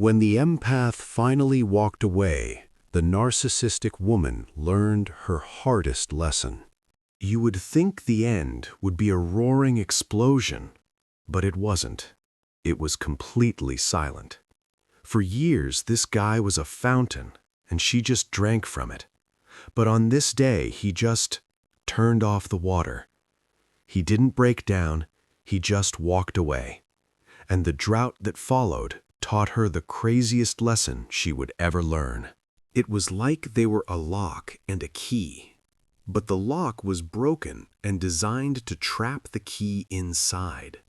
When the empath finally walked away, the narcissistic woman learned her hardest lesson. You would think the end would be a roaring explosion, but it wasn't. It was completely silent. For years, this guy was a fountain, and she just drank from it. But on this day, he just turned off the water. He didn't break down, he just walked away. And the drought that followed taught her the craziest lesson she would ever learn. It was like they were a lock and a key, but the lock was broken and designed to trap the key inside.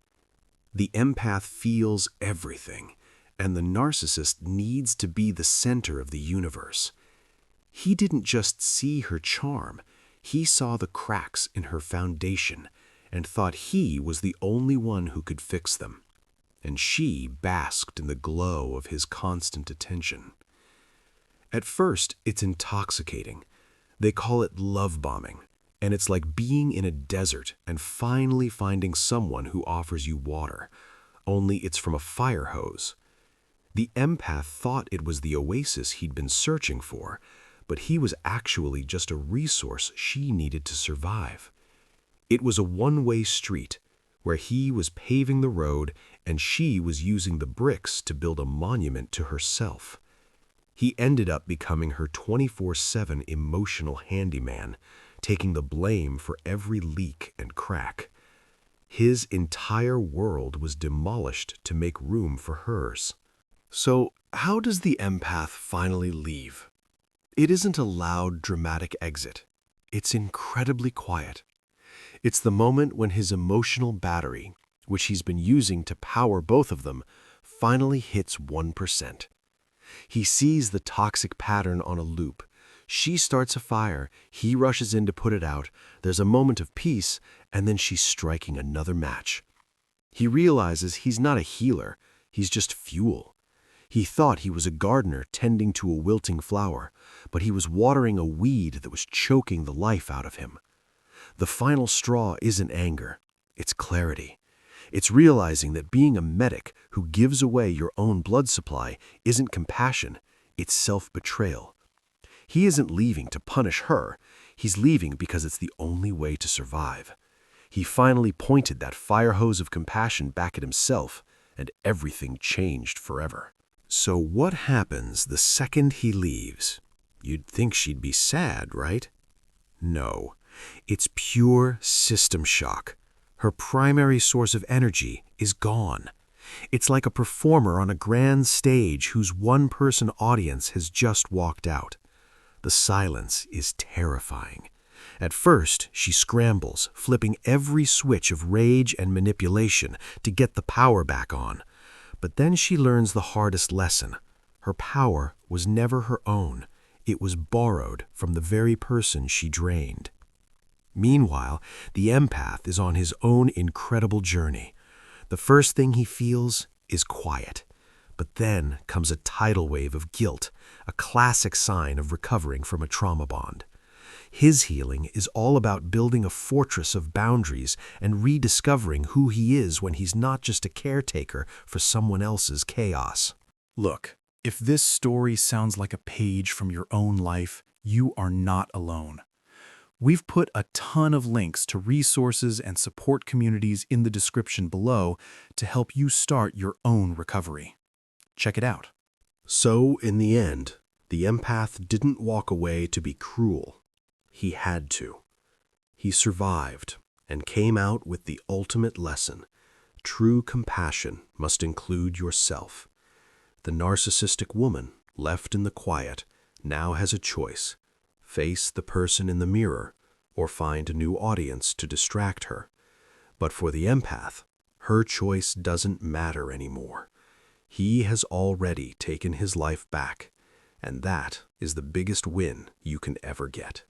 The empath feels everything, and the narcissist needs to be the center of the universe. He didn't just see her charm, he saw the cracks in her foundation and thought he was the only one who could fix them. And she basked in the glow of his constant attention. At first, it's intoxicating. They call it love bombing, and it's like being in a desert and finally finding someone who offers you water, only it's from a fire hose. The empath thought it was the oasis he'd been searching for, but he was actually just a resource she needed to survive. It was a one-way street, where he was paving the road and she was using the bricks to build a monument to herself. He ended up becoming her 24/7 emotional handyman, taking the blame for every leak and crack. His entire world was demolished to make room for hers. So, how does the empath finally leave? It isn't a loud, dramatic exit. It's incredibly quiet. It's the moment when his emotional battery, which he's been using to power both of them, finally hits 1%. He sees the toxic pattern on a loop. She starts a fire, he rushes in to put it out, there's a moment of peace, and then she's striking another match. He realizes he's not a healer, he's just fuel. He thought he was a gardener tending to a wilting flower, but he was watering a weed that was choking the life out of him. The final straw isn't anger, it's clarity. It's realizing that being a medic who gives away your own blood supply isn't compassion, it's self-betrayal. He isn't leaving to punish her, he's leaving because it's the only way to survive. He finally pointed that fire hose of compassion back at himself, and everything changed forever. So what happens the second he leaves? You'd think she'd be sad, right? No. It's pure system shock. Her primary source of energy is gone. It's like a performer on a grand stage whose one-person audience has just walked out. The silence is terrifying. At first, she scrambles, flipping every switch of rage and manipulation to get the power back on. But then she learns the hardest lesson. Her power was never her own. It was borrowed from the very person she drained. Meanwhile, the empath is on his own incredible journey. The first thing he feels is quiet. But then comes a tidal wave of guilt, a classic sign of recovering from a trauma bond. His healing is all about building a fortress of boundaries and rediscovering who he is when he's not just a caretaker for someone else's chaos. Look, if this story sounds like a page from your own life, you are not alone. We've put a ton of links to resources and support communities in the description below to help you start your own recovery. Check it out. So, in the end, the empath didn't walk away to be cruel. He had to. He survived and came out with the ultimate lesson. True compassion must include yourself. The narcissistic woman, left in the quiet, now has a choice. Face the person in the mirror, or find a new audience to distract her. But for the empath, her choice doesn't matter anymore. He has already taken his life back, and that is the biggest win you can ever get.